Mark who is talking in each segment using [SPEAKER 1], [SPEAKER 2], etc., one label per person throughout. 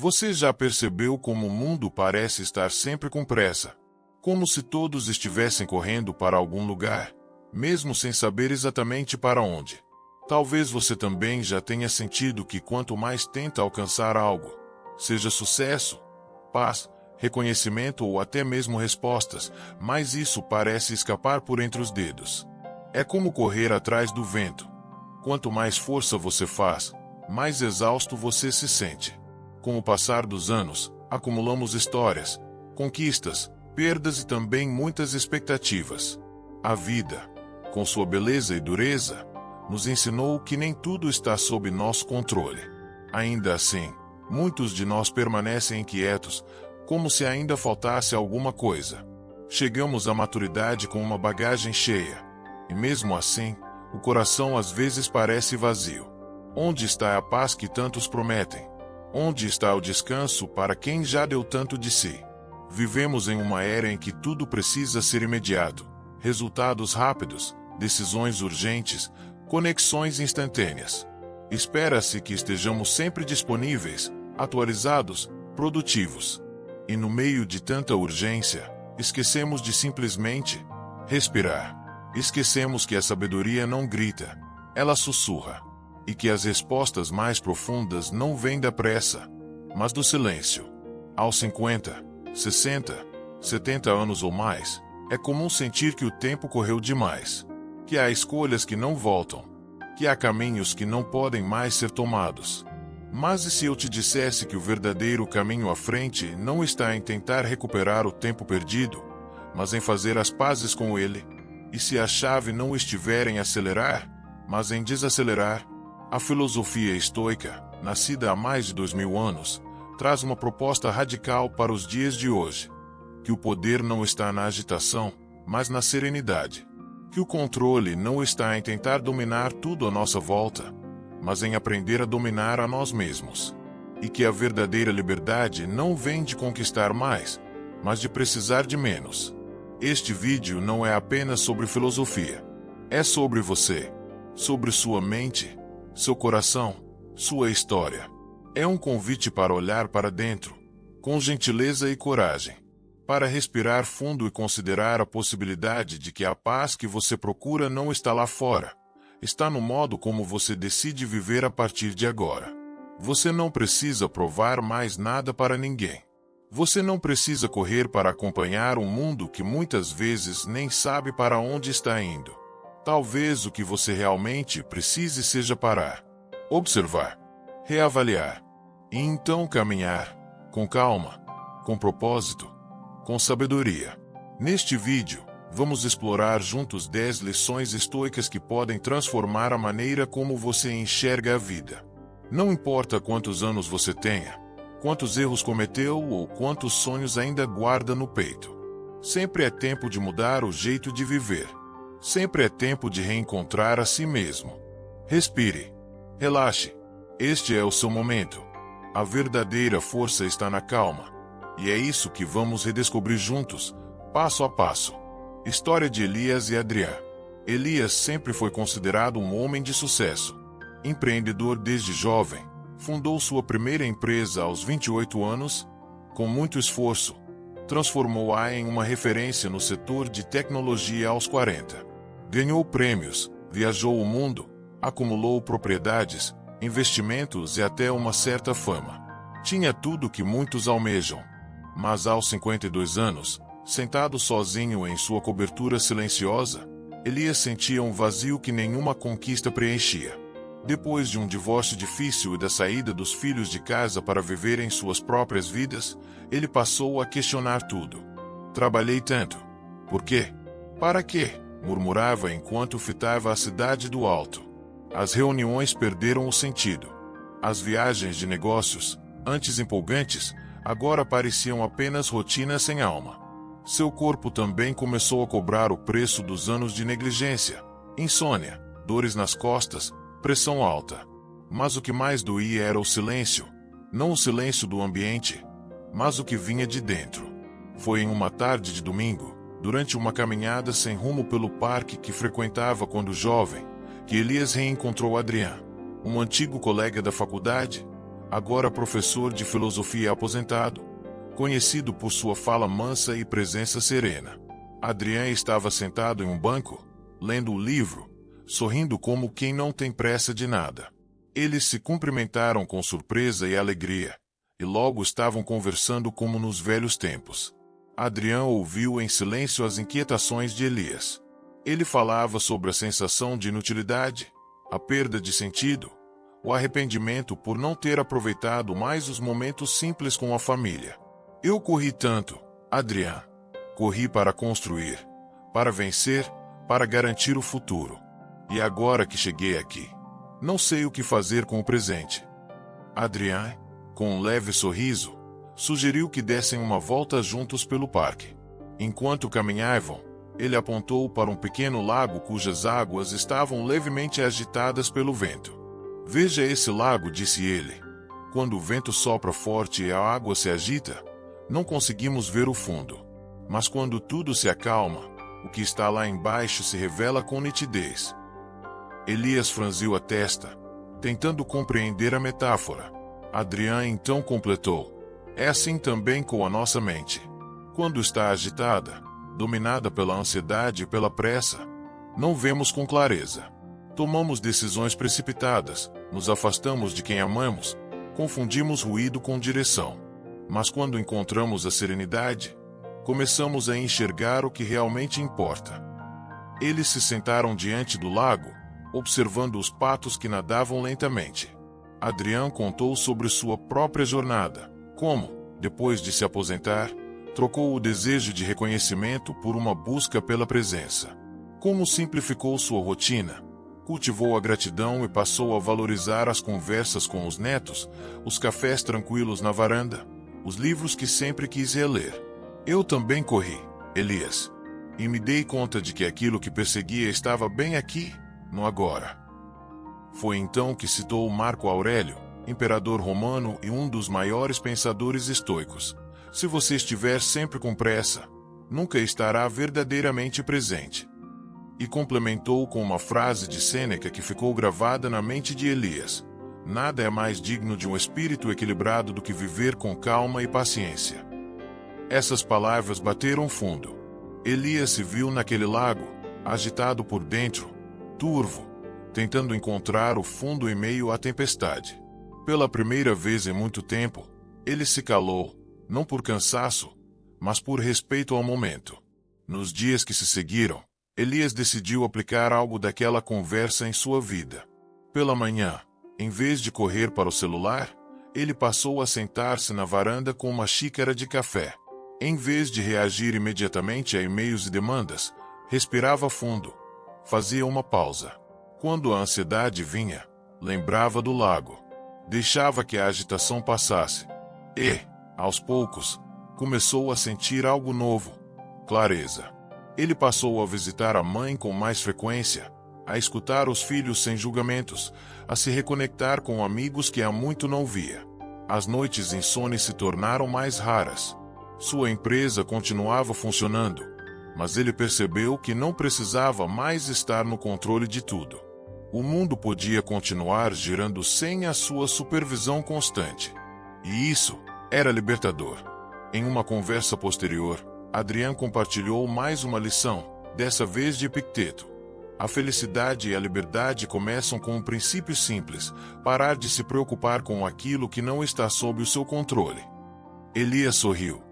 [SPEAKER 1] Você já percebeu como o mundo parece estar sempre com pressa? Como se todos estivessem correndo para algum lugar, mesmo sem saber exatamente para onde. Talvez você também já tenha sentido que quanto mais tenta alcançar algo, seja sucesso, paz, reconhecimento ou até mesmo respostas, mais isso parece escapar por entre os dedos. É como correr atrás do vento. Quanto mais força você faz, mais exausto você se sente. Com o passar dos anos, acumulamos histórias, conquistas, perdas e também muitas expectativas. A vida, com sua beleza e dureza, nos ensinou que nem tudo está sob nosso controle. Ainda assim, muitos de nós permanecem inquietos, como se ainda faltasse alguma coisa. Chegamos à maturidade com uma bagagem cheia, e mesmo assim, o coração às vezes parece vazio. Onde está a paz que tantos prometem? Onde está o descanso para quem já deu tanto de si? Vivemos em uma era em que tudo precisa ser imediato. Resultados rápidos, decisões urgentes, conexões instantâneas. Espera-se que estejamos sempre disponíveis, atualizados, produtivos. E no meio de tanta urgência, esquecemos de simplesmente respirar. Esquecemos que a sabedoria não grita, ela sussurra. E que as respostas mais profundas não vêm da pressa, mas do silêncio. Aos 50, 60, 70 anos ou mais, é comum sentir que o tempo correu demais. Que há escolhas que não voltam. Que há caminhos que não podem mais ser tomados. Mas e se eu te dissesse que o verdadeiro caminho à frente não está em tentar recuperar o tempo perdido, mas em fazer as pazes com ele? E se a chave não estiver em acelerar, mas em desacelerar? A filosofia estoica, nascida há mais de 2000 anos, traz uma proposta radical para os dias de hoje. Que o poder não está na agitação, mas na serenidade. Que o controle não está em tentar dominar tudo à nossa volta, mas em aprender a dominar a nós mesmos. E que a verdadeira liberdade não vem de conquistar mais, mas de precisar de menos. Este vídeo não é apenas sobre filosofia. É sobre você, sobre sua mente, seu coração, sua história. É um convite para olhar para dentro, com gentileza e coragem, para respirar fundo e considerar a possibilidade de que a paz que você procura não está lá fora, está no modo como você decide viver a partir de agora. Você não precisa provar mais nada para ninguém. Você não precisa correr para acompanhar um mundo que muitas vezes nem sabe para onde está indo. Talvez o que você realmente precise seja parar, observar, reavaliar, e então caminhar, com calma, com propósito, com sabedoria. Neste vídeo, vamos explorar juntos 10 lições estoicas que podem transformar a maneira como você enxerga a vida. Não importa quantos anos você tenha, quantos erros cometeu ou quantos sonhos ainda guarda no peito. Sempre é tempo de mudar o jeito de viver. Sempre é tempo de reencontrar a si mesmo. Respire. Relaxe. Este é o seu momento. A verdadeira força está na calma. E é isso que vamos redescobrir juntos, passo a passo. História de Elias e Adriã. Elias sempre foi considerado um homem de sucesso. Empreendedor desde jovem, fundou sua primeira empresa aos 28 anos. Com muito esforço, transformou-a em uma referência no setor de tecnologia aos 40. Ganhou prêmios, viajou o mundo, acumulou propriedades, investimentos e até uma certa fama. Tinha tudo que muitos almejam. Mas aos 52 anos, sentado sozinho em sua cobertura silenciosa, Elias sentia um vazio que nenhuma conquista preenchia. Depois de um divórcio difícil e da saída dos filhos de casa para viverem suas próprias vidas, ele passou a questionar tudo. Trabalhei tanto. Por quê? Para quê? Murmurava enquanto fitava a cidade do alto. As reuniões perderam o sentido. As viagens de negócios, antes empolgantes, agora pareciam apenas rotina sem alma. Seu corpo também começou a cobrar o preço dos anos de negligência, insônia, dores nas costas, pressão alta. Mas o que mais doía era o silêncio. Não o silêncio do ambiente, mas o que vinha de dentro. Foi em uma tarde de domingo, durante uma caminhada sem rumo pelo parque que frequentava quando jovem, que Elias reencontrou Adriã, um antigo colega da faculdade. agora professor de filosofia aposentado, conhecido por sua fala mansa e presença serena. Adrien estava sentado em um banco, lendo o livro, sorrindo como quem não tem pressa de nada. Eles se cumprimentaram com surpresa e alegria, e logo estavam conversando como nos velhos tempos. Adrien ouviu em silêncio as inquietações de Elias. Ele falava sobre a sensação de inutilidade, a perda de sentido, o arrependimento por não ter aproveitado mais os momentos simples com a família. Eu corri tanto, Adrien. Corri para construir, para vencer, para garantir o futuro. E agora que cheguei aqui, não sei o que fazer com o presente. Adrien, com um leve sorriso, sugeriu que dessem uma volta juntos pelo parque. Enquanto caminhavam, ele apontou para um pequeno lago cujas águas estavam levemente agitadas pelo vento. Veja esse lago, disse ele. Quando o vento sopra forte e a água se agita, não conseguimos ver o fundo. Mas quando tudo se acalma, o que está lá embaixo se revela com nitidez. Elias franziu a testa, tentando compreender a metáfora. Adrien então completou: é assim também com a nossa mente. Quando está agitada, dominada pela ansiedade e pela pressa, não vemos com clareza. Tomamos decisões precipitadas, nos afastamos de quem amamos, confundimos ruído com direção. Mas quando encontramos a serenidade, começamos a enxergar o que realmente importa. Eles se sentaram diante do lago, observando os patos que nadavam lentamente. Adrien contou sobre sua própria jornada, como, depois de se aposentar, trocou o desejo de reconhecimento por uma busca pela presença. Como simplificou sua rotina, cultivou a gratidão e passou a valorizar as conversas com os netos, os cafés tranquilos na varanda, os livros que sempre quis reler. Eu também corri, Elias, e me dei conta de que aquilo que perseguia estava bem aqui, no agora. Foi então que citou Marco Aurélio, imperador romano e um dos maiores pensadores estoicos. Se você estiver sempre com pressa, nunca estará verdadeiramente presente. E complementou com uma frase de Sêneca que ficou gravada na mente de Elias: nada é mais digno de um espírito equilibrado do que viver com calma e paciência. Essas palavras bateram fundo. Elias se viu naquele lago, agitado por dentro, turvo, tentando encontrar o fundo em meio à tempestade. Pela primeira vez em muito tempo, ele se calou, não por cansaço, mas por respeito ao momento. Nos dias que se seguiram, Elias decidiu aplicar algo daquela conversa em sua vida. Pela manhã, em vez de correr para o celular, ele passou a sentar-se na varanda com uma xícara de café. Em vez de reagir imediatamente a e-mails e demandas, respirava fundo, fazia uma pausa. Quando a ansiedade vinha, lembrava do lago. Deixava que a agitação passasse. E, aos poucos, começou a sentir algo novo: clareza. Ele passou a visitar a mãe com mais frequência, a escutar os filhos sem julgamentos, a se reconectar com amigos que há muito não via. As noites insones se tornaram mais raras. Sua empresa continuava funcionando, mas ele percebeu que não precisava mais estar no controle de tudo. O mundo podia continuar girando sem a sua supervisão constante. E isso era libertador. Em uma conversa posterior, Adrien compartilhou mais uma lição, dessa vez de Epicteto. A felicidade e a liberdade começam com um princípio simples: parar de se preocupar com aquilo que não está sob o seu controle. Elias sorriu.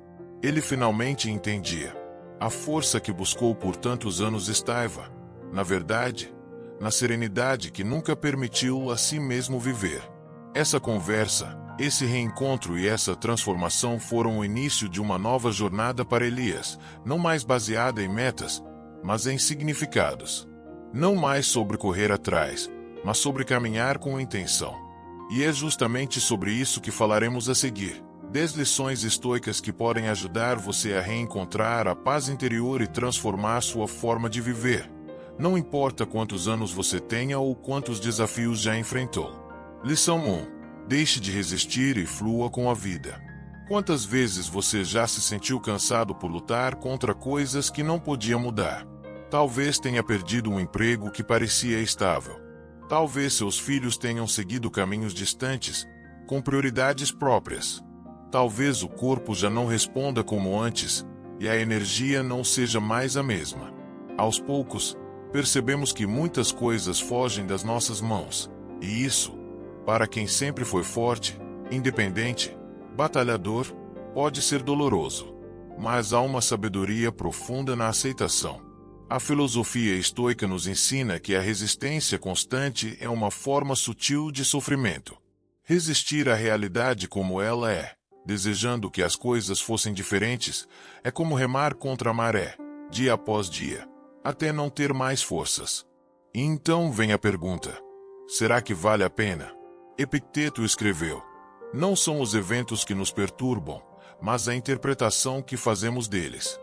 [SPEAKER 1] Ele finalmente entendia. A força que buscou por tantos anos estava, na verdade, na serenidade que nunca permitiu a si mesmo viver. Essa conversa, esse reencontro e essa transformação foram o início de uma nova jornada para Elias, não mais baseada em metas, mas em significados. Não mais sobre correr atrás, mas sobre caminhar com intenção. E é justamente sobre isso que falaremos a seguir. 10 lições estoicas que podem ajudar você a reencontrar a paz interior e transformar sua forma de viver. Não importa quantos anos você tenha ou quantos desafios já enfrentou. Lição 1. Deixe de resistir e flua com a vida. Quantas vezes você já se sentiu cansado por lutar contra coisas que não podia mudar? Talvez tenha perdido um emprego que parecia estável. Talvez seus filhos tenham seguido caminhos distantes. com prioridades próprias. Talvez o corpo já não responda como antes, e a energia não seja mais a mesma. Aos poucos, percebemos que muitas coisas fogem das nossas mãos, e isso, para quem sempre foi forte, independente, batalhador, pode ser doloroso. Mas há uma sabedoria profunda na aceitação. A filosofia estoica nos ensina que a resistência constante é uma forma sutil de sofrimento. Resistir à realidade como ela é, desejando que as coisas fossem diferentes, é como remar contra a maré, dia após dia, até não ter mais forças. E então vem a pergunta: será que vale a pena? Epicteto escreveu: não são os eventos que nos perturbam, mas a interpretação que fazemos deles.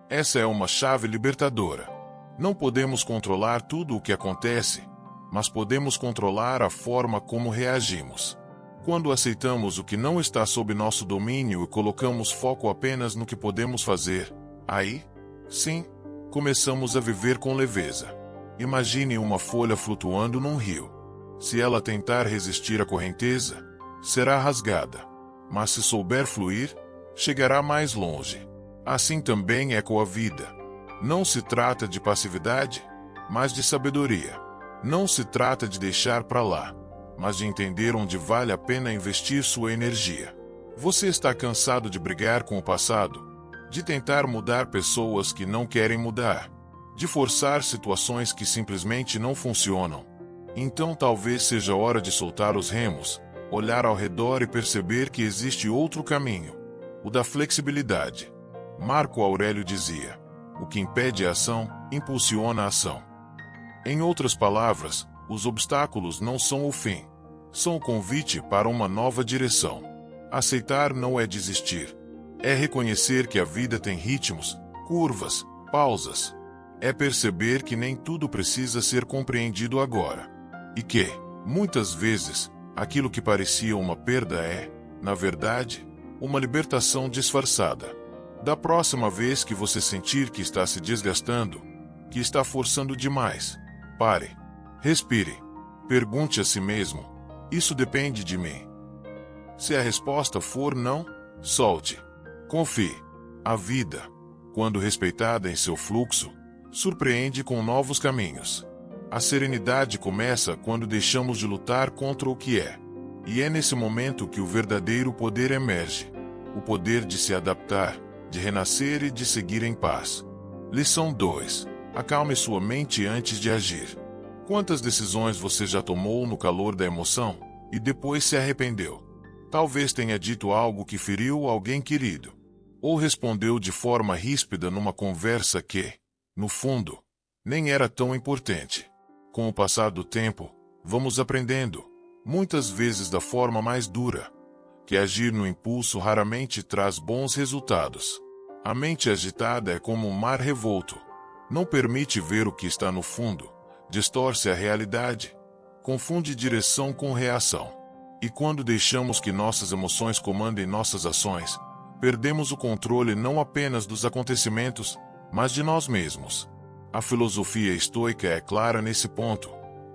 [SPEAKER 1] Essa é uma chave libertadora. Não podemos controlar tudo o que acontece, mas podemos controlar a forma como reagimos. Quando aceitamos o que não está sob nosso domínio e colocamos foco apenas no que podemos fazer, aí, sim, começamos a viver com leveza. Imagine uma folha flutuando num rio. Se ela tentar resistir à correnteza, será rasgada. Mas se souber fluir, chegará mais longe. Assim também é com a vida. Não se trata de passividade, mas de sabedoria. Não se trata de deixar para lá, mas de entender onde vale a pena investir sua energia. Você está cansado de brigar com o passado, de tentar mudar pessoas que não querem mudar, de forçar situações que simplesmente não funcionam. Então talvez seja hora de soltar os remos, olhar ao redor e perceber que existe outro caminho, o da flexibilidade. Marco Aurélio dizia: o que impede a ação, impulsiona a ação. Em outras palavras, os obstáculos não são o fim, são o convite para uma nova direção. Aceitar não é desistir. É reconhecer que a vida tem ritmos, curvas, pausas. É perceber que nem tudo precisa ser compreendido agora. E que, muitas vezes, aquilo que parecia uma perda é, na verdade, uma libertação disfarçada. Da próxima vez que você sentir que está se desgastando, que está forçando demais, pare, respire, pergunte a si mesmo: isso depende de mim? Se a resposta for não, solte. Confie. A vida, quando respeitada em seu fluxo, surpreende com novos caminhos. A serenidade começa quando deixamos de lutar contra o que é. E é nesse momento que o verdadeiro poder emerge. O poder de se adaptar, de renascer e de seguir em paz. Lição 2. Acalme sua mente antes de agir. Quantas decisões você já tomou no calor da emoção e depois se arrependeu? Talvez tenha dito algo que feriu alguém querido, ou respondeu de forma ríspida numa conversa que, no fundo, nem era tão importante. Com o passar do tempo, vamos aprendendo, muitas vezes da forma mais dura, que agir no impulso raramente traz bons resultados. A mente agitada é como um mar revolto. Não permite ver o que está no fundo, distorce a realidade, confunde direção com reação. E quando deixamos que nossas emoções comandem nossas ações, perdemos o controle não apenas dos acontecimentos, mas de nós mesmos. A filosofia estoica é clara nesse ponto.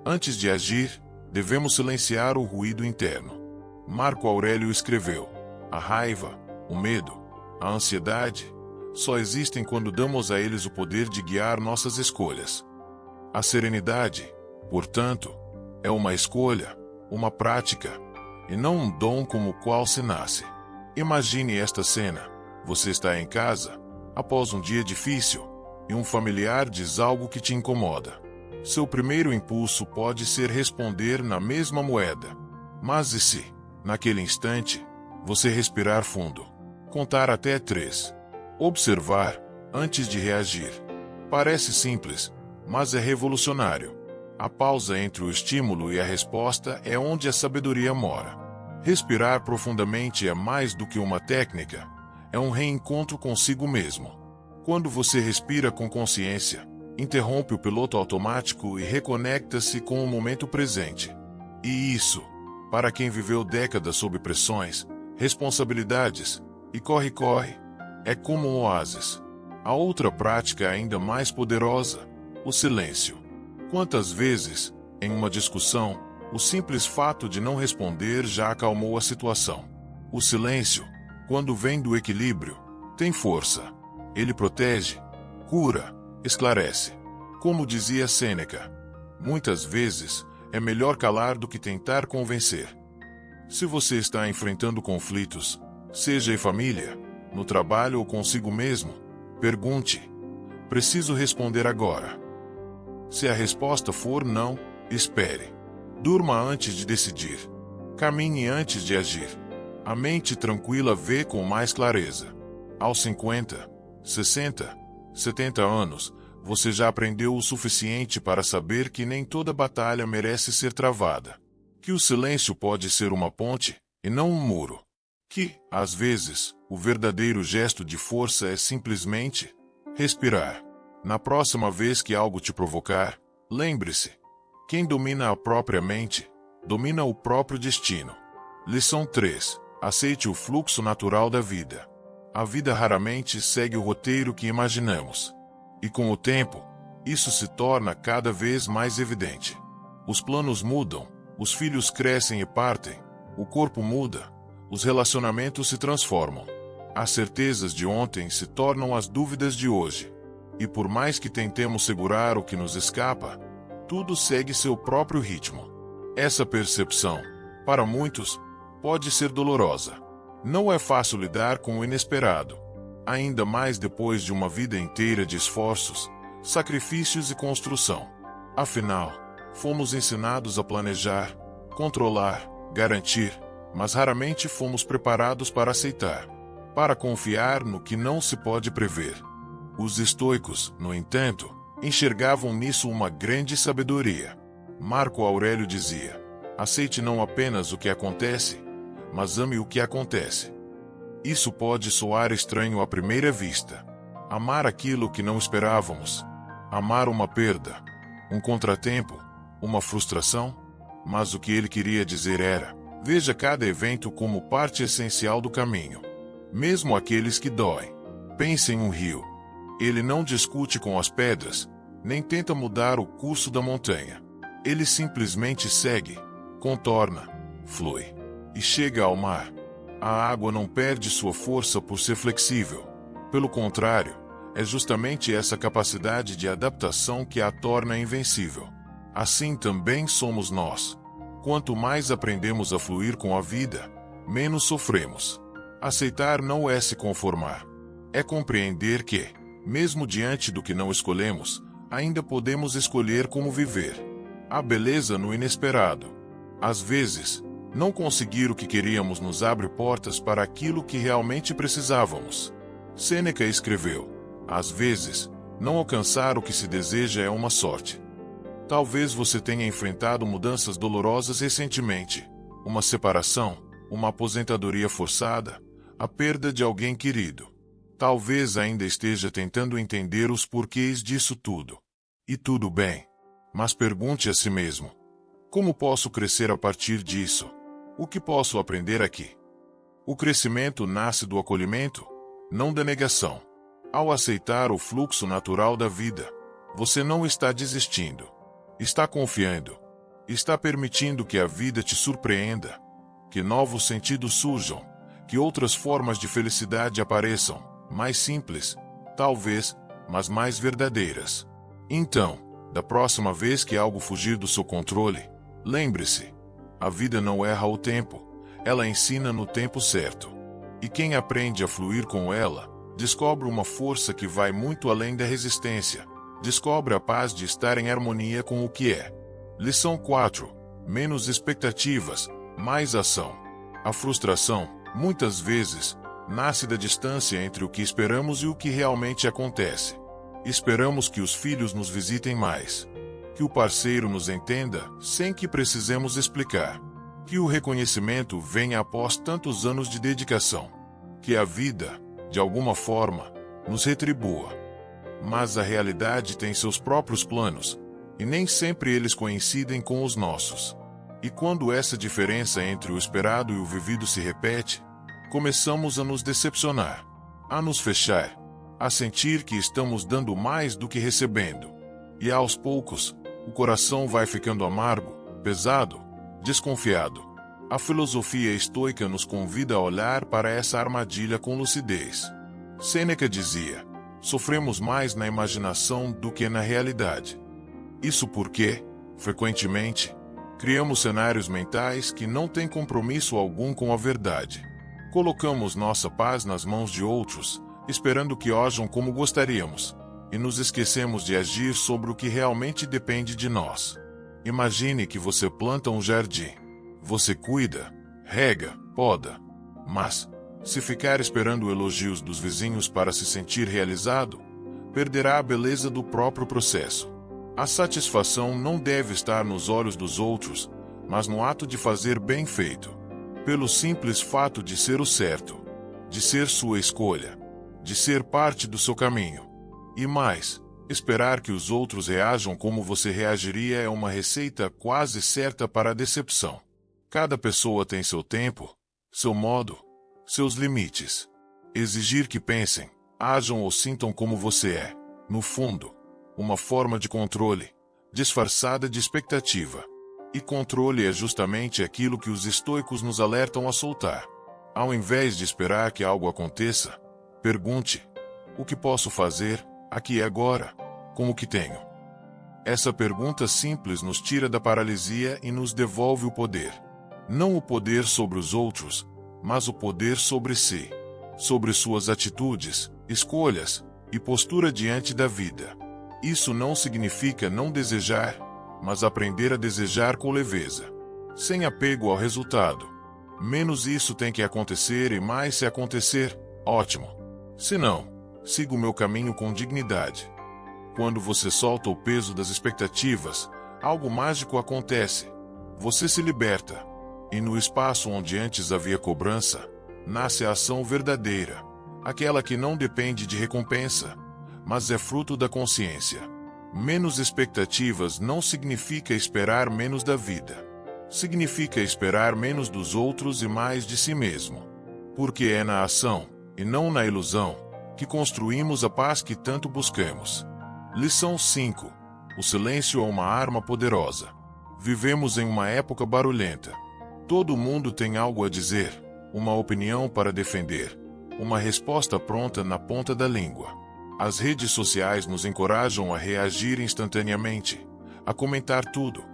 [SPEAKER 1] Antes de agir, devemos silenciar o ruído interno. Marco Aurélio escreveu: a raiva, o medo, a ansiedade, só existem quando damos a eles o poder de guiar nossas escolhas. A serenidade, portanto, é uma escolha, uma prática, e não um dom como o qual se nasce. Imagine esta cena: você está em casa, após um dia difícil, e um familiar diz algo que te incomoda. Seu primeiro impulso pode ser responder na mesma moeda. Mas e se, naquele instante, você respirar fundo, contar até 3, observar, antes de reagir? Parece simples, mas é revolucionário. A pausa entre o estímulo e a resposta é onde a sabedoria mora. Respirar profundamente é mais do que uma técnica, é um reencontro consigo mesmo. Quando você respira com consciência, interrompe o piloto automático e reconecta-se com o momento presente. E isso, para quem viveu décadas sob pressões, responsabilidades e corre-corre, é como um oásis. A outra prática é ainda mais poderosa: o silêncio. Quantas vezes, em uma discussão, O simples fato de não responder já acalmou a situação. O silêncio, quando vem do equilíbrio, tem força. Ele protege, cura, esclarece. Como dizia Sêneca, muitas vezes é melhor calar do que tentar convencer. Se você está enfrentando conflitos, seja em família, no trabalho ou consigo mesmo, pergunte: preciso responder agora? Se a resposta for não, espere. Durma antes de decidir. Caminhe antes de agir. A mente tranquila vê com mais clareza. Aos 50, 60, 70 anos, você já aprendeu o suficiente para saber que nem toda batalha merece ser travada. Que o silêncio pode ser uma ponte, e não um muro. Que, às vezes, o verdadeiro gesto de força é simplesmente respirar. Na próxima vez que algo te provocar, lembre-se: quem domina a própria mente, domina o próprio destino. Lição 3. Aceite o fluxo natural da vida. A vida raramente segue o roteiro que imaginamos. E com o tempo, isso se torna cada vez mais evidente. Os planos mudam, os filhos crescem e partem, o corpo muda, os relacionamentos se transformam. As certezas de ontem se tornam as dúvidas de hoje. E por mais que tentemos segurar o que nos escapa, tudo segue seu próprio ritmo. Essa percepção, para muitos, pode ser dolorosa. Não é fácil lidar com o inesperado, ainda mais depois de uma vida inteira de esforços, sacrifícios e construção. Afinal, fomos ensinados a planejar, controlar, garantir, mas raramente fomos preparados para aceitar, para confiar no que não se pode prever. Os estoicos, no entanto, enxergavam nisso uma grande sabedoria. Marco Aurélio dizia: aceite não apenas o que acontece, mas ame o que acontece. Isso pode soar estranho à primeira vista. Amar aquilo que não esperávamos. Amar uma perda, um contratempo, uma frustração. Mas o que ele queria dizer era: veja cada evento como parte essencial do caminho. Mesmo aqueles que doem. Pense em um rio. Ele não discute com as pedras, nem tenta mudar o curso da montanha. Ele simplesmente segue, contorna, flui e chega ao mar. A água não perde sua força por ser flexível. Pelo contrário, é justamente essa capacidade de adaptação que a torna invencível. Assim também somos nós. Quanto mais aprendemos a fluir com a vida, menos sofremos. Aceitar não é se conformar. É compreender que, mesmo diante do que não escolhemos, ainda podemos escolher como viver. Há beleza no inesperado. Às vezes, não conseguir o que queríamos nos abre portas para aquilo que realmente precisávamos. Sêneca escreveu: às vezes, não alcançar o que se deseja é uma sorte. Talvez você tenha enfrentado mudanças dolorosas recentemente, uma separação, uma aposentadoria forçada, a perda de alguém querido. Talvez ainda esteja tentando entender os porquês disso tudo. E tudo bem. Mas pergunte a si mesmo: como posso crescer a partir disso? O que posso aprender aqui? O crescimento nasce do acolhimento, não da negação. Ao aceitar o fluxo natural da vida, você não está desistindo. Está confiando. Está permitindo que a vida te surpreenda, que novos sentidos surjam, que outras formas de felicidade apareçam, mais simples, talvez, mas mais verdadeiras. Então, da próxima vez que algo fugir do seu controle, lembre-se: a vida não erra o tempo, ela ensina no tempo certo. E quem aprende a fluir com ela, descobre uma força que vai muito além da resistência. Descobre a paz de estar em harmonia com o que é. Lição 4. Menos expectativas, mais ação. A frustração, muitas vezes, nasce da distância entre o que esperamos e o que realmente acontece. Esperamos que os filhos nos visitem mais, que o parceiro nos entenda sem que precisemos explicar, que o reconhecimento venha após tantos anos de dedicação, que a vida, de alguma forma, nos retribua. Mas a realidade tem seus próprios planos, e nem sempre eles coincidem com os nossos. E quando essa diferença entre o esperado e o vivido se repete, começamos a nos decepcionar, a nos fechar, a sentir que estamos dando mais do que recebendo. E aos poucos, o coração vai ficando amargo, pesado, desconfiado. A filosofia estoica nos convida a olhar para essa armadilha com lucidez. Sêneca dizia: sofremos mais na imaginação do que na realidade. Isso porque, frequentemente, criamos cenários mentais que não têm compromisso algum com a verdade. Colocamos nossa paz nas mãos de outros, esperando que ajam como gostaríamos, e nos esquecemos de agir sobre o que realmente depende de nós. Imagine que você planta um jardim. Você cuida, rega, poda. Mas, se ficar esperando elogios dos vizinhos para se sentir realizado, perderá a beleza do próprio processo. A satisfação não deve estar nos olhos dos outros, mas no ato de fazer bem feito. Pelo simples fato de ser o certo, de ser sua escolha, de ser parte do seu caminho. E mais, esperar que os outros reajam como você reagiria é uma receita quase certa para a decepção. Cada pessoa tem seu tempo, seu modo, seus limites. Exigir que pensem, ajam ou sintam como você é, no fundo, uma forma de controle, disfarçada de expectativa. E controle é justamente aquilo que os estoicos nos alertam a soltar. Ao invés de esperar que algo aconteça, pergunte: o que posso fazer, aqui e agora, com o que tenho? Essa pergunta simples nos tira da paralisia e nos devolve o poder. Não o poder sobre os outros, mas o poder sobre si, sobre suas atitudes, escolhas e postura diante da vida. Isso não significa não desejar, mas aprender a desejar com leveza, sem apego ao resultado. Menos isso tem que acontecer e mais se acontecer, ótimo. Se não, siga o meu caminho com dignidade. Quando você solta o peso das expectativas, algo mágico acontece. Você se liberta. E no espaço onde antes havia cobrança, nasce a ação verdadeira, aquela que não depende de recompensa, mas é fruto da consciência. Menos expectativas não significa esperar menos da vida. Significa esperar menos dos outros e mais de si mesmo. Porque é na ação, e não na ilusão, que construímos a paz que tanto buscamos. Lição 5. O silêncio é uma arma poderosa. Vivemos em uma época barulhenta. Todo mundo tem algo a dizer, uma opinião para defender, uma resposta pronta na ponta da língua. As redes sociais nos encorajam a reagir instantaneamente, a comentar tudo,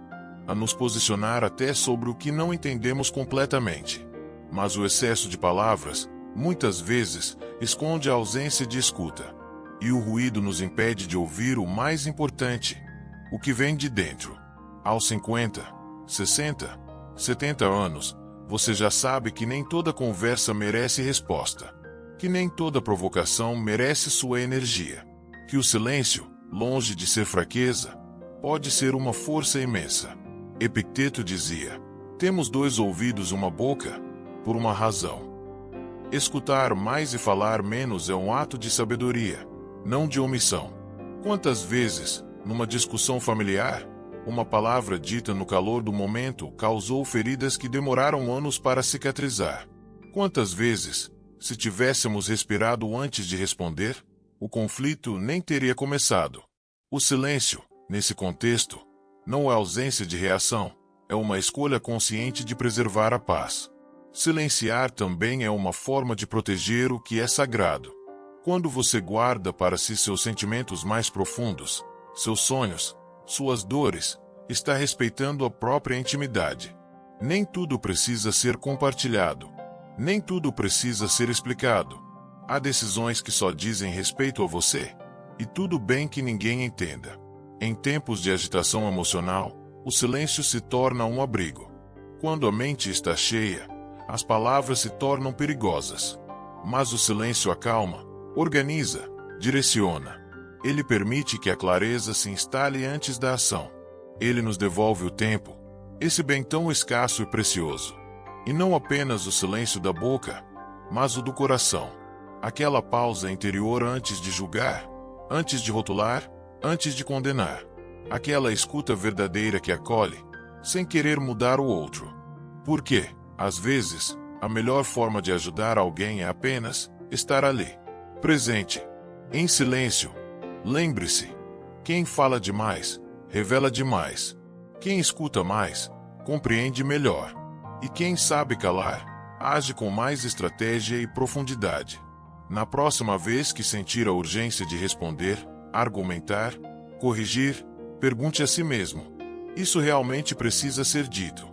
[SPEAKER 1] a nos posicionar até sobre o que não entendemos completamente. Mas o excesso de palavras, muitas vezes, esconde a ausência de escuta. E o ruído nos impede de ouvir o mais importante, o que vem de dentro. Aos 50, 60, 70 anos, você já sabe que nem toda conversa merece resposta, que nem toda provocação merece sua energia, que o silêncio, longe de ser fraqueza, pode ser uma força imensa. Epicteto dizia: temos 2 ouvidos e uma boca, por uma razão. Escutar mais e falar menos é um ato de sabedoria, não de omissão. Quantas vezes, numa discussão familiar, uma palavra dita no calor do momento causou feridas que demoraram anos para cicatrizar? Quantas vezes, se tivéssemos respirado antes de responder, o conflito nem teria começado? O silêncio, nesse contexto, não é ausência de reação, é uma escolha consciente de preservar a paz. Silenciar também é uma forma de proteger o que é sagrado. Quando você guarda para si seus sentimentos mais profundos, seus sonhos, suas dores, está respeitando a própria intimidade. Nem tudo precisa ser compartilhado. Nem tudo precisa ser explicado. Há decisões que só dizem respeito a você. E tudo bem que ninguém entenda. Em tempos de agitação emocional, o silêncio se torna um abrigo. Quando a mente está cheia, as palavras se tornam perigosas. Mas o silêncio acalma, organiza, direciona. Ele permite que a clareza se instale antes da ação. Ele nos devolve o tempo, esse bem tão escasso e precioso. E não apenas o silêncio da boca, mas o do coração. Aquela pausa interior antes de julgar, antes de rotular, antes de condenar. Aquela escuta verdadeira que acolhe, sem querer mudar o outro. Porque, às vezes, a melhor forma de ajudar alguém é apenas estar ali, presente, em silêncio. Lembre-se, quem fala demais, revela demais. Quem escuta mais, compreende melhor. E quem sabe calar, age com mais estratégia e profundidade. Na próxima vez que sentir a urgência de responder, argumentar, corrigir, pergunte a si mesmo: isso realmente precisa ser dito?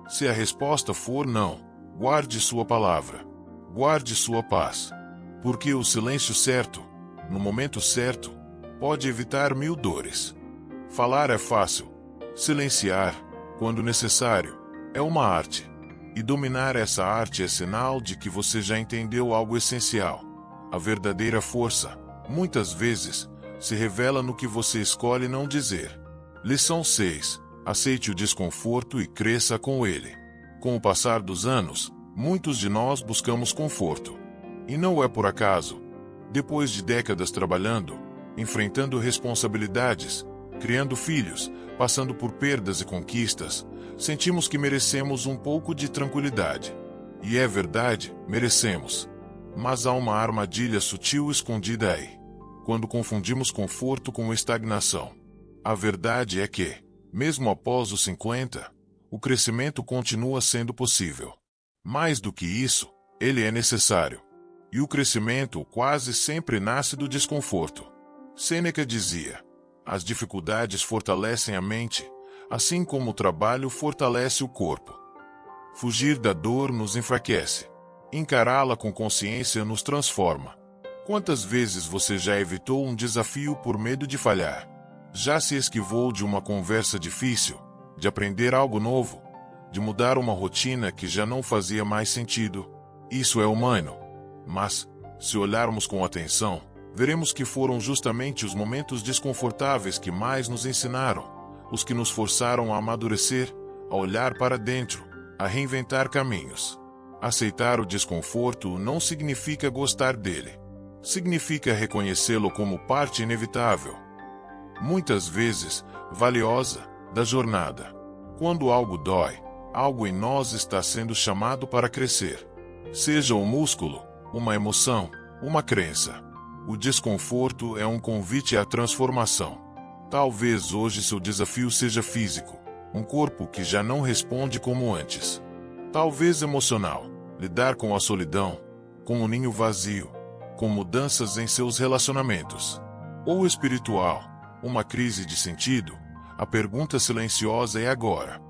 [SPEAKER 1] Se a resposta for não, guarde sua palavra. Guarde sua paz. Porque o silêncio certo, no momento certo, pode evitar 1000 dores. Falar é fácil. Silenciar, quando necessário, é uma arte. E dominar essa arte é sinal de que você já entendeu algo essencial. A verdadeira força, muitas vezes, se revela no que você escolhe não dizer. Lição 6. Aceite o desconforto e cresça com ele. Com o passar dos anos, muitos de nós buscamos conforto. E não é por acaso. Depois de décadas trabalhando, enfrentando responsabilidades, criando filhos, passando por perdas e conquistas, sentimos que merecemos um pouco de tranquilidade. E é verdade, merecemos. Mas há uma armadilha sutil escondida aí. Quando confundimos conforto com estagnação. A verdade é que, mesmo após os 50, o crescimento continua sendo possível. Mais do que isso, ele é necessário. E o crescimento quase sempre nasce do desconforto. Sêneca dizia: as dificuldades fortalecem a mente, assim como o trabalho fortalece o corpo. Fugir da dor nos enfraquece. Encará-la com consciência nos transforma. Quantas vezes você já evitou um desafio por medo de falhar? Já se esquivou de uma conversa difícil, de aprender algo novo, de mudar uma rotina que já não fazia mais sentido? Isso é humano. Mas, se olharmos com atenção, veremos que foram justamente os momentos desconfortáveis que mais nos ensinaram, os que nos forçaram a amadurecer, a olhar para dentro, a reinventar caminhos. Aceitar o desconforto não significa gostar dele. Significa reconhecê-lo como parte inevitável, muitas vezes valiosa, da jornada. Quando algo dói, algo em nós está sendo chamado para crescer. Seja um músculo, uma emoção, uma crença. O desconforto é um convite à transformação. Talvez hoje seu desafio seja físico, um corpo que já não responde como antes. Talvez emocional, lidar com a solidão, com um ninho vazio, com mudanças em seus relacionamentos. Ou espiritual, uma crise de sentido. A pergunta silenciosa é agora.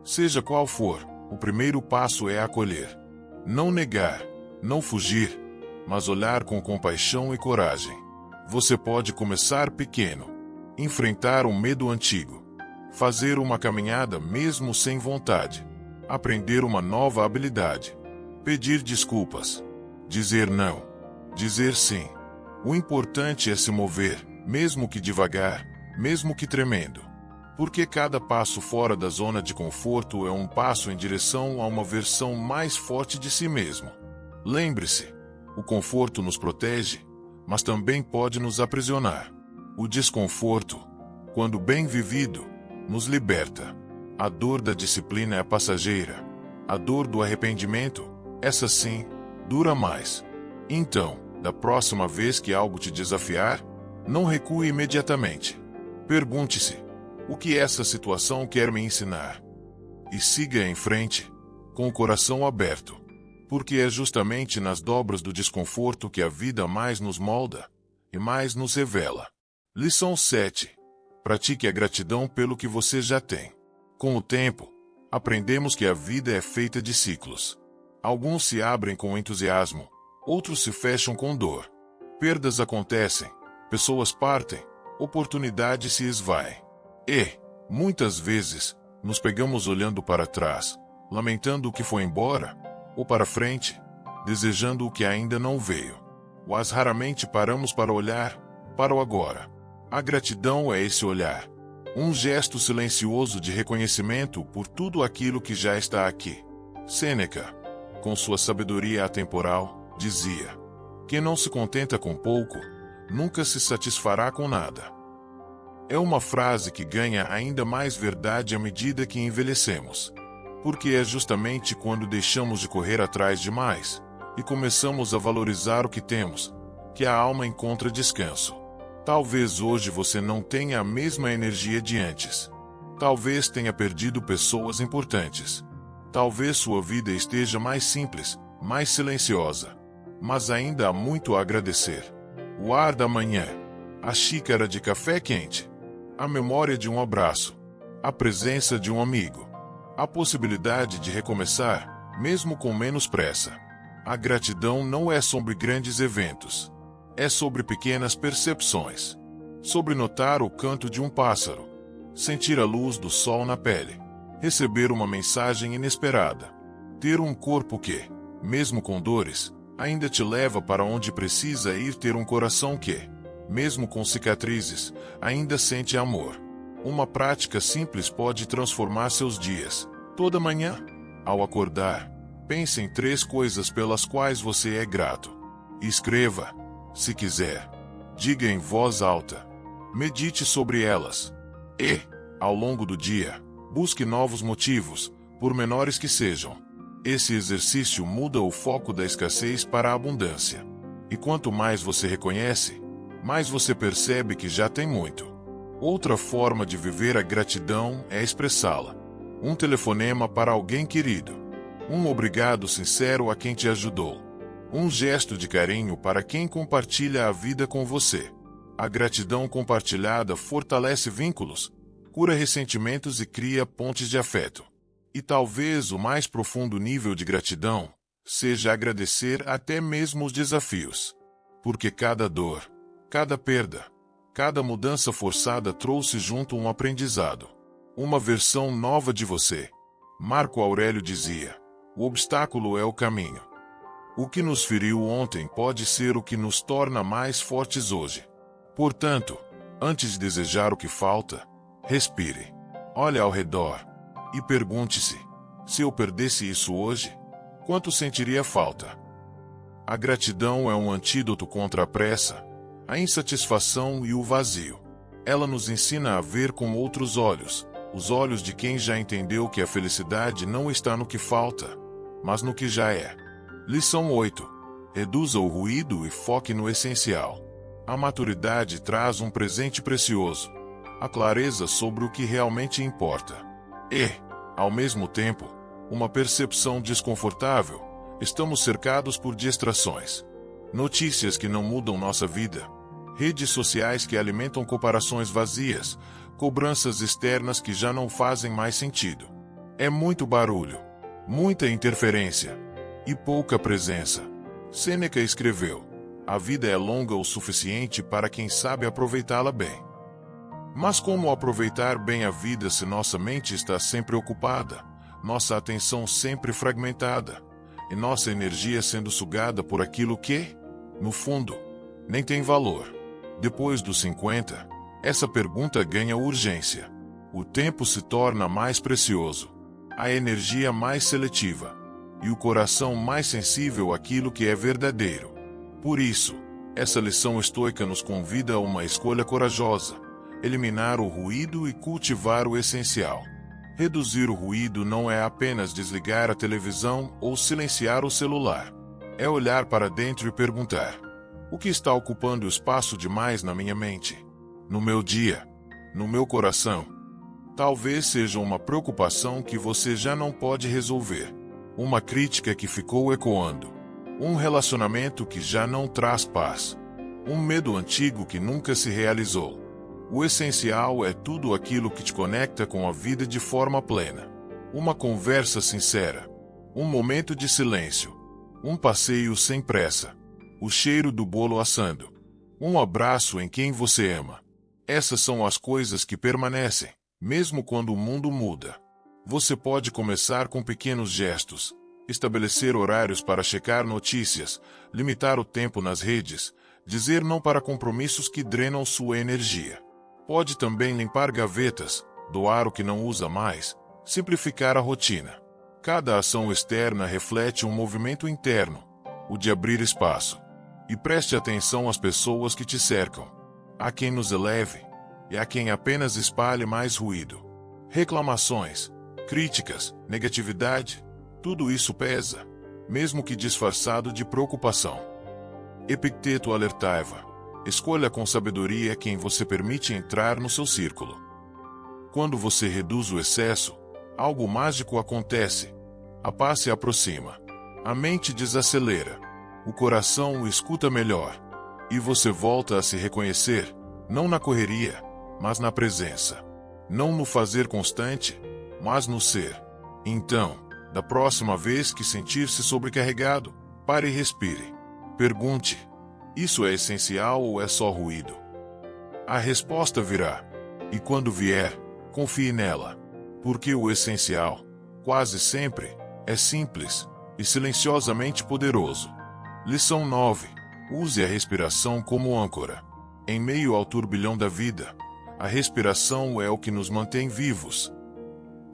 [SPEAKER 1] Seja qual for, o primeiro passo é acolher. Não negar, não fugir, mas olhar com compaixão e coragem. Você pode começar pequeno. Enfrentar um medo antigo. Fazer uma caminhada mesmo sem vontade. Aprender uma nova habilidade. Pedir desculpas. Dizer não. Dizer sim. O importante é se mover, mesmo que devagar, mesmo que tremendo. Porque cada passo fora da zona de conforto é um passo em direção a uma versão mais forte de si mesmo. Lembre-se, o conforto nos protege, mas também pode nos aprisionar. O desconforto, quando bem vivido, nos liberta. A dor da disciplina é passageira. A dor do arrependimento, essa sim, dura mais. Então, da próxima vez que algo te desafiar, não recue imediatamente. Pergunte-se: o que essa situação quer me ensinar? E siga em frente, com o coração aberto. Porque é justamente nas dobras do desconforto que a vida mais nos molda e mais nos revela. Lição 7. Pratique a gratidão pelo que você já tem. Com o tempo, aprendemos que a vida é feita de ciclos. Alguns se abrem com entusiasmo, outros se fecham com dor. Perdas acontecem, pessoas partem, oportunidades se esvaem. E, muitas vezes, nos pegamos olhando para trás, lamentando o que foi embora, ou para frente, desejando o que ainda não veio. Mas raramente paramos para olhar para o agora. A gratidão é esse olhar. Um gesto silencioso de reconhecimento por tudo aquilo que já está aqui. Sêneca, com sua sabedoria atemporal, dizia: quem não se contenta com pouco, nunca se satisfará com nada. É uma frase que ganha ainda mais verdade à medida que envelhecemos. Porque é justamente quando deixamos de correr atrás demais e começamos a valorizar o que temos, que a alma encontra descanso. Talvez hoje você não tenha a mesma energia de antes. Talvez tenha perdido pessoas importantes. Talvez sua vida esteja mais simples, mais silenciosa. Mas ainda há muito a agradecer. O ar da manhã, a xícara de café quente, a memória de um abraço, a presença de um amigo, a possibilidade de recomeçar, mesmo com menos pressa. A gratidão não é sobre grandes eventos. É sobre pequenas percepções. Sobre notar o canto de um pássaro, sentir a luz do sol na pele, receber uma mensagem inesperada, ter um corpo que, mesmo com dores, ainda te leva para onde precisa ir, ter um coração que, mesmo com cicatrizes, ainda sente amor. Uma prática simples pode transformar seus dias. Toda manhã, ao acordar, pense em 3 coisas pelas quais você é grato. Escreva, se quiser. Diga em voz alta. Medite sobre elas. E, ao longo do dia, busque novos motivos, por menores que sejam. Esse exercício muda o foco da escassez para a abundância. E quanto mais você reconhece, mais você percebe que já tem muito. Outra forma de viver a gratidão é expressá-la. Um telefonema para alguém querido. Um obrigado sincero a quem te ajudou. Um gesto de carinho para quem compartilha a vida com você. A gratidão compartilhada fortalece vínculos, cura ressentimentos e cria pontes de afeto. E talvez o mais profundo nível de gratidão seja agradecer até mesmo os desafios. Porque cada dor, cada perda, cada mudança forçada trouxe junto um aprendizado. Uma versão nova de você. Marco Aurélio dizia: o obstáculo é o caminho. O que nos feriu ontem pode ser o que nos torna mais fortes hoje. Portanto, antes de desejar o que falta, respire, olhe ao redor e pergunte-se: se eu perdesse isso hoje, quanto sentiria falta? A gratidão é um antídoto contra a pressa, a insatisfação e o vazio. Ela nos ensina a ver com outros olhos, os olhos de quem já entendeu que a felicidade não está no que falta, mas no que já é. Lição 8. Reduza o ruído e foque no essencial. A maturidade traz um presente precioso, a clareza sobre o que realmente importa. E, ao mesmo tempo, uma percepção desconfortável. Estamos cercados por distrações. Notícias que não mudam nossa vida. Redes sociais que alimentam comparações vazias, cobranças externas que já não fazem mais sentido. É muito barulho, muita interferência e pouca presença. Sêneca escreveu: a vida é longa o suficiente para quem sabe aproveitá-la bem. Mas como aproveitar bem a vida se nossa mente está sempre ocupada, nossa atenção sempre fragmentada, e nossa energia sendo sugada por aquilo que, no fundo, nem tem valor? Depois dos 50, essa pergunta ganha urgência. O tempo se torna mais precioso, a energia mais seletiva, e o coração mais sensível àquilo que é verdadeiro. Por isso, essa lição estoica nos convida a uma escolha corajosa: eliminar o ruído e cultivar o essencial. Reduzir o ruído não é apenas desligar a televisão ou silenciar o celular. É olhar para dentro e perguntar: o que está ocupando espaço demais na minha mente? No meu dia? No meu coração? Talvez seja uma preocupação que você já não pode resolver. Uma crítica que ficou ecoando. Um relacionamento que já não traz paz. Um medo antigo que nunca se realizou. O essencial é tudo aquilo que te conecta com a vida de forma plena. Uma conversa sincera. Um momento de silêncio. Um passeio sem pressa. O cheiro do bolo assando. Um abraço em quem você ama. Essas são as coisas que permanecem, mesmo quando o mundo muda. Você pode começar com pequenos gestos. Estabelecer horários para checar notícias, limitar o tempo nas redes, dizer não para compromissos que drenam sua energia. Pode também limpar gavetas, doar o que não usa mais, simplificar a rotina. Cada ação externa reflete um movimento interno, o de abrir espaço. E preste atenção às pessoas que te cercam. Há quem nos eleve, e há quem apenas espalhe mais ruído. Reclamações, críticas, negatividade, tudo isso pesa, mesmo que disfarçado de preocupação. Epicteto alertava: escolha com sabedoria quem você permite entrar no seu círculo. Quando você reduz o excesso, algo mágico acontece. A paz se aproxima. A mente desacelera. O coração o escuta melhor. E você volta a se reconhecer, não na correria, mas na presença. Não no fazer constante, mas no ser. Então, da próxima vez que sentir-se sobrecarregado, pare e respire. Pergunte: isso é essencial ou é só ruído? A resposta virá. E quando vier, confie nela. Porque o essencial, quase sempre, é simples e silenciosamente poderoso. Lição 9. Use a respiração como âncora. Em meio ao turbilhão da vida, a respiração é o que nos mantém vivos.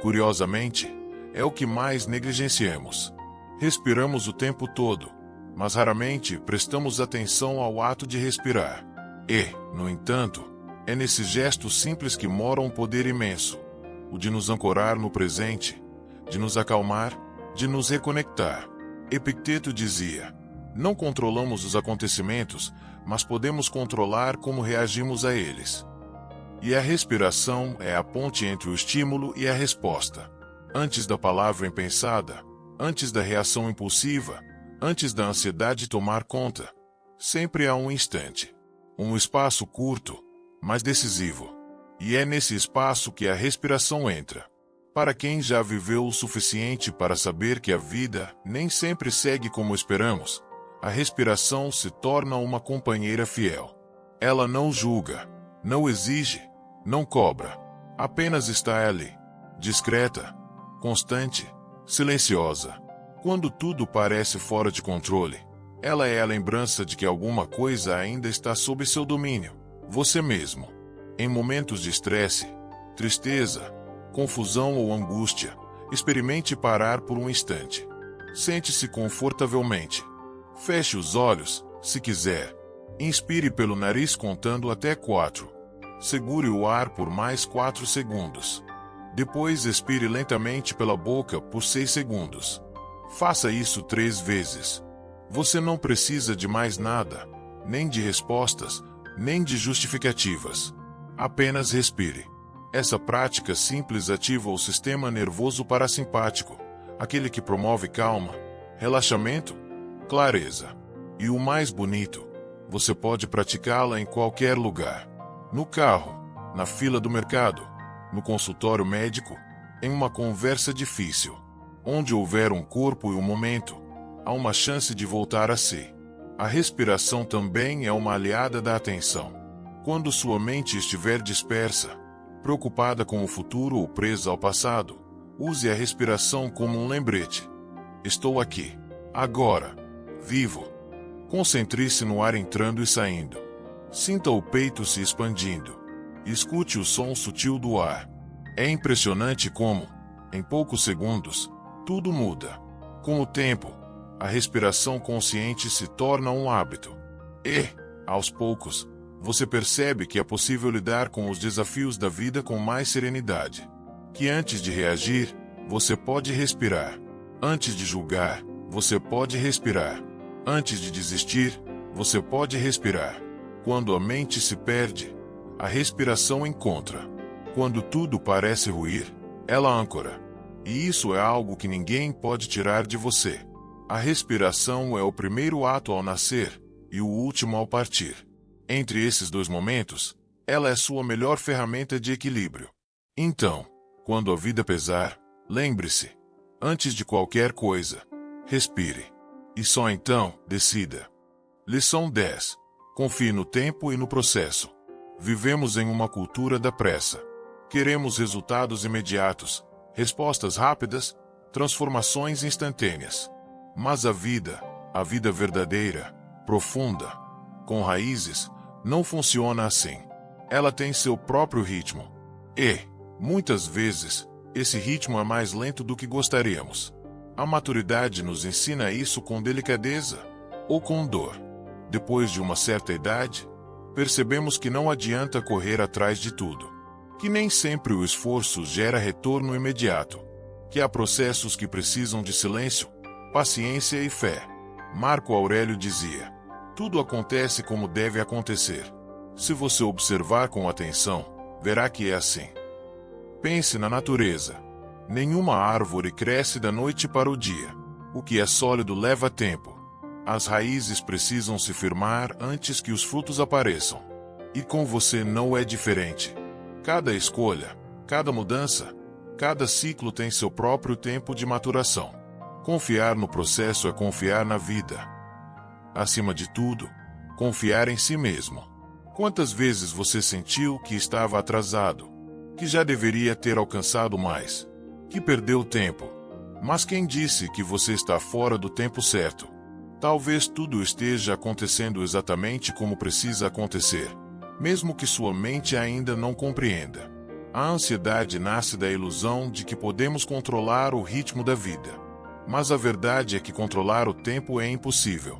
[SPEAKER 1] Curiosamente, é o que mais negligenciamos. Respiramos o tempo todo, mas raramente prestamos atenção ao ato de respirar. E, no entanto, é nesse gesto simples que mora um poder imenso. O de nos ancorar no presente, de nos acalmar, de nos reconectar. Epicteto dizia: não controlamos os acontecimentos, mas podemos controlar como reagimos a eles. E a respiração é a ponte entre o estímulo e a resposta. Antes da palavra impensada, antes da reação impulsiva, antes da ansiedade tomar conta, sempre há um instante. Um espaço curto, mas decisivo. E é nesse espaço que a respiração entra. Para quem já viveu o suficiente para saber que a vida nem sempre segue como esperamos, a respiração se torna uma companheira fiel. Ela não julga, não exige, não cobra. Apenas está ali, discreta, constante, silenciosa. Quando tudo parece fora de controle, ela é a lembrança de que alguma coisa ainda está sob seu domínio, você mesmo. Em momentos de estresse, tristeza, confusão ou angústia, experimente parar por um instante. Sente-se confortavelmente. Feche os olhos, se quiser. Inspire pelo nariz contando até 4. Segure o ar por mais 4 segundos. Depois expire lentamente pela boca por 6 segundos. Faça isso 3 vezes. Você não precisa de mais nada, nem de respostas, nem de justificativas. Apenas respire. Essa prática simples ativa o sistema nervoso parasimpático, aquele que promove calma, relaxamento, clareza. E o mais bonito, você pode praticá-la em qualquer lugar. No carro, na fila do mercado, no consultório médico, em uma conversa difícil. Onde houver um corpo e um momento, há uma chance de voltar a si. A respiração também é uma aliada da atenção. Quando sua mente estiver dispersa, preocupada com o futuro ou presa ao passado, use a respiração como um lembrete. Estou aqui, agora, vivo. Concentre-se no ar entrando e saindo. Sinta o peito se expandindo. Escute o som sutil do ar. É impressionante como, em poucos segundos, tudo muda. Com o tempo, a respiração consciente se torna um hábito. E, aos poucos, você percebe que é possível lidar com os desafios da vida com mais serenidade. Que antes de reagir, você pode respirar. Antes de julgar, você pode respirar. Antes de desistir, você pode respirar. Quando a mente se perde, a respiração encontra. Quando tudo parece ruir, ela âncora. E isso é algo que ninguém pode tirar de você. A respiração é o primeiro ato ao nascer e o último ao partir. Entre esses 2 momentos, ela é sua melhor ferramenta de equilíbrio. Então, quando a vida pesar, lembre-se, antes de qualquer coisa, respire. E só então, decida. Lição 10. Confie no tempo e no processo. Vivemos em uma cultura da pressa. Queremos resultados imediatos, respostas rápidas, transformações instantâneas. Mas a vida verdadeira, profunda, com raízes, não funciona assim. Ela tem seu próprio ritmo. E, muitas vezes, esse ritmo é mais lento do que gostaríamos. A maturidade nos ensina isso com delicadeza ou com dor. Depois de uma certa idade, percebemos que não adianta correr atrás de tudo. Que nem sempre o esforço gera retorno imediato. Que há processos que precisam de silêncio, paciência e fé. Marco Aurélio dizia: tudo acontece como deve acontecer. Se você observar com atenção, verá que é assim. Pense na natureza. Nenhuma árvore cresce da noite para o dia. O que é sólido leva tempo. As raízes precisam se firmar antes que os frutos apareçam. E com você não é diferente. Cada escolha, cada mudança, cada ciclo tem seu próprio tempo de maturação. Confiar no processo é confiar na vida. Acima de tudo, confiar em si mesmo. Quantas vezes você sentiu que estava atrasado, que já deveria ter alcançado mais, que perdeu tempo? Mas quem disse que você está fora do tempo certo? Talvez tudo esteja acontecendo exatamente como precisa acontecer, mesmo que sua mente ainda não compreenda. A ansiedade nasce da ilusão de que podemos controlar o ritmo da vida. Mas a verdade é que controlar o tempo é impossível.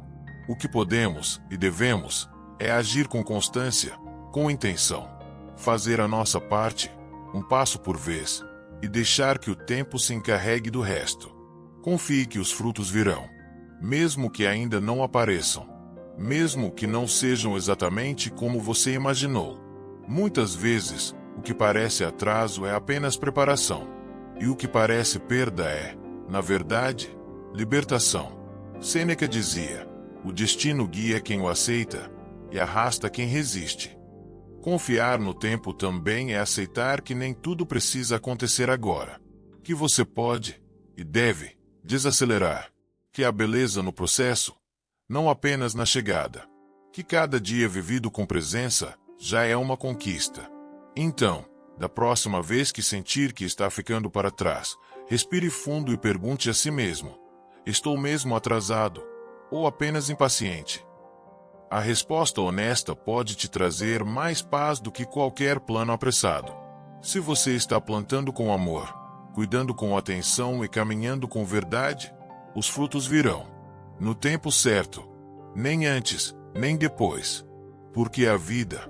[SPEAKER 1] O que podemos e devemos é agir com constância, com intenção. Fazer a nossa parte, um passo por vez, e deixar que o tempo se encarregue do resto. Confie que os frutos virão, mesmo que ainda não apareçam, mesmo que não sejam exatamente como você imaginou. Muitas vezes, o que parece atraso é apenas preparação, e o que parece perda é, na verdade, libertação. Sêneca dizia: o destino guia quem o aceita e arrasta quem resiste. Confiar no tempo também é aceitar que nem tudo precisa acontecer agora, que você pode e deve desacelerar, que há beleza no processo, não apenas na chegada, que cada dia vivido com presença já é uma conquista. Então, da próxima vez que sentir que está ficando para trás, respire fundo e pergunte a si mesmo: estou mesmo atrasado ou apenas impaciente? A resposta honesta pode te trazer mais paz do que qualquer plano apressado. Se você está plantando com amor, cuidando com atenção e caminhando com verdade, os frutos virão. No tempo certo. Nem antes, nem depois. Porque a vida,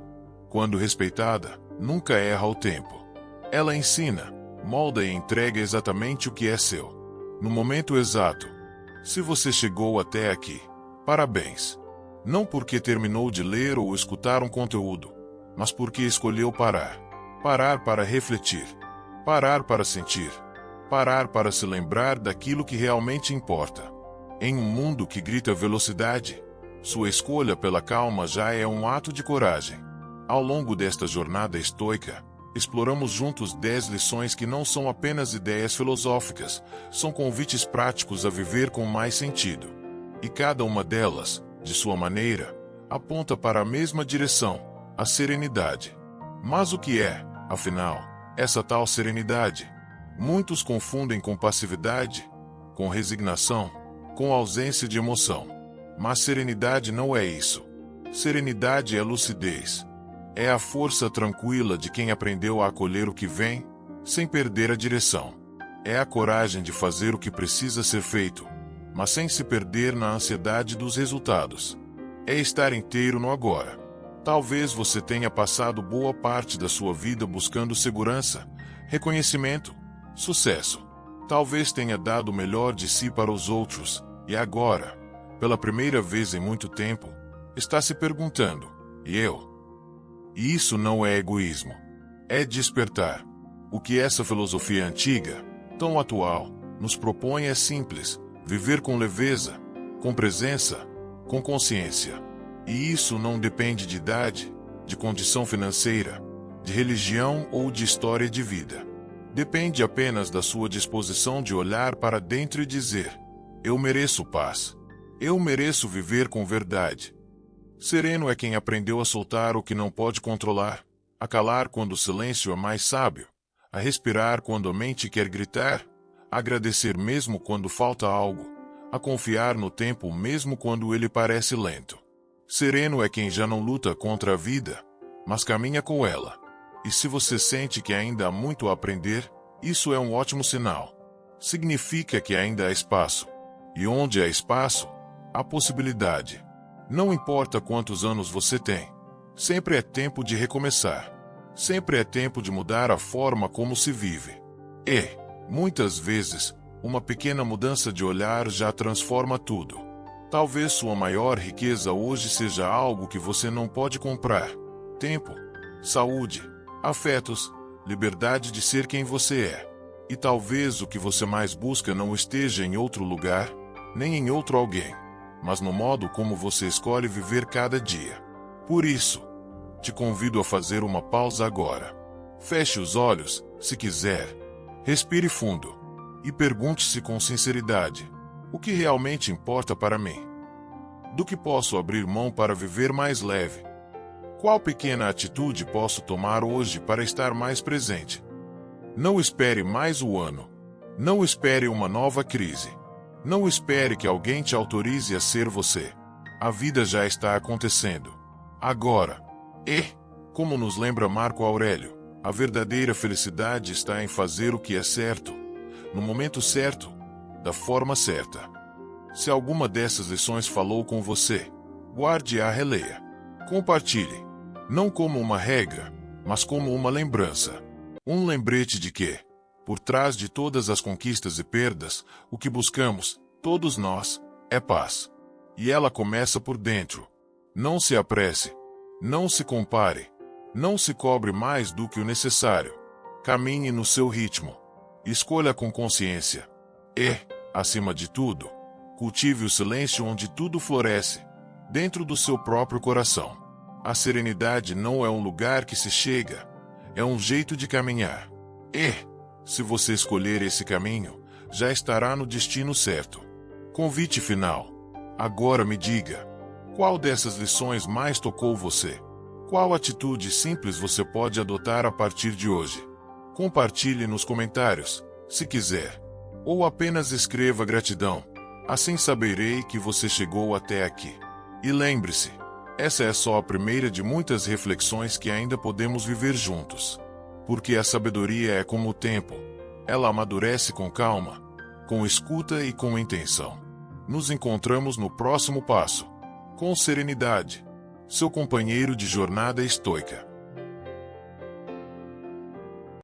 [SPEAKER 1] quando respeitada, nunca erra o tempo. Ela ensina, molda e entrega exatamente o que é seu, no momento exato. Se você chegou até aqui, parabéns. Não porque terminou de ler ou escutar um conteúdo, mas porque escolheu parar. Parar para refletir. Parar para sentir. Parar para se lembrar daquilo que realmente importa. Em um mundo que grita velocidade, sua escolha pela calma já é um ato de coragem. Ao longo desta jornada estoica, exploramos juntos 10 lições que não são apenas ideias filosóficas, são convites práticos a viver com mais sentido. E cada uma delas, de sua maneira, aponta para a mesma direção, a serenidade. Mas o que é, afinal, essa tal serenidade? Muitos confundem com passividade, com resignação, com ausência de emoção. Mas serenidade não é isso. Serenidade é lucidez. É a força tranquila de quem aprendeu a acolher o que vem, sem perder a direção. É a coragem de fazer o que precisa ser feito, mas sem se perder na ansiedade dos resultados. É estar inteiro no agora. Talvez você tenha passado boa parte da sua vida buscando segurança, reconhecimento, sucesso. Talvez tenha dado o melhor de si para os outros, e agora, pela primeira vez em muito tempo, está se perguntando: e eu? E isso não é egoísmo. É despertar. O que essa filosofia antiga, tão atual, nos propõe é simples: viver com leveza, com presença, com consciência. E isso não depende de idade, de condição financeira, de religião ou de história de vida. Depende apenas da sua disposição de olhar para dentro e dizer: eu mereço paz. Eu mereço viver com verdade. Sereno é quem aprendeu a soltar o que não pode controlar, a calar quando o silêncio é mais sábio, a respirar quando a mente quer gritar, a agradecer mesmo quando falta algo, a confiar no tempo mesmo quando ele parece lento. Sereno é quem já não luta contra a vida, mas caminha com ela. E se você sente que ainda há muito a aprender, isso é um ótimo sinal. Significa que ainda há espaço. E onde há espaço, há possibilidade. Não importa quantos anos você tem, sempre é tempo de recomeçar. Sempre é tempo de mudar a forma como se vive. E, muitas vezes, uma pequena mudança de olhar já transforma tudo. Talvez sua maior riqueza hoje seja algo que você não pode comprar: tempo, saúde, afetos, liberdade de ser quem você é. E talvez o que você mais busca não esteja em outro lugar, nem em outro alguém, mas no modo como você escolhe viver cada dia. Por isso, te convido a fazer uma pausa agora. Feche os olhos, se quiser. Respire fundo. E pergunte-se com sinceridade: o que realmente importa para mim? Do que posso abrir mão para viver mais leve? Qual pequena atitude posso tomar hoje para estar mais presente? Não espere mais o ano. Não espere uma nova crise. Não espere que alguém te autorize a ser você. A vida já está acontecendo. Agora. E, como nos lembra Marco Aurélio, a verdadeira felicidade está em fazer o que é certo, no momento certo, da forma certa. Se alguma dessas lições falou com você, guarde-a, releia. Compartilhe. Não como uma regra, mas como uma lembrança. Um lembrete de que, por trás de todas as conquistas e perdas, o que buscamos, todos nós, é paz. E ela começa por dentro. Não se apresse. Não se compare. Não se cobre mais do que o necessário. Caminhe no seu ritmo. Escolha com consciência. E, acima de tudo, cultive o silêncio onde tudo floresce, dentro do seu próprio coração. A serenidade não é um lugar que se chega, é um jeito de caminhar. E, se você escolher esse caminho, já estará no destino certo. Convite final. Agora me diga, qual dessas lições mais tocou você? Qual atitude simples você pode adotar a partir de hoje? Compartilhe nos comentários, se quiser. Ou apenas escreva gratidão. Assim saberei que você chegou até aqui. E lembre-se, essa é só a primeira de muitas reflexões que ainda podemos viver juntos. Porque a sabedoria é como o tempo. Ela amadurece com calma, com escuta e com intenção. Nos encontramos no próximo passo. Com serenidade. Seu companheiro de jornada estoica.